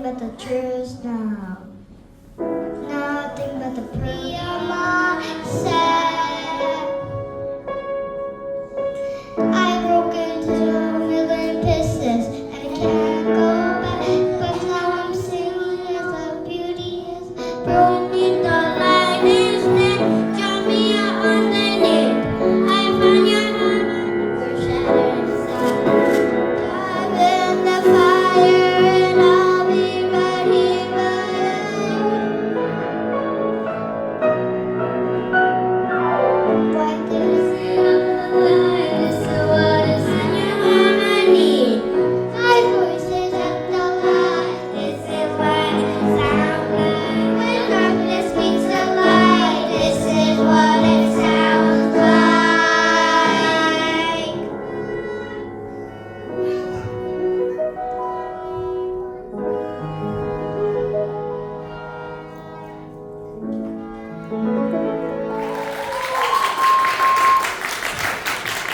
but the truth now. Nothing but the proof of myself. I broke into a million pieces and I can't go back. But now I'm singing as the beauty is. Brought me the light instead. Draw me out underneath. I find your heart for shattered inside. Dive in the fire and I'll be right here by you. What is what is in your harmony? My voice is at the light. This is what it sounds like. When darkness meets the light, this is what it sounds like.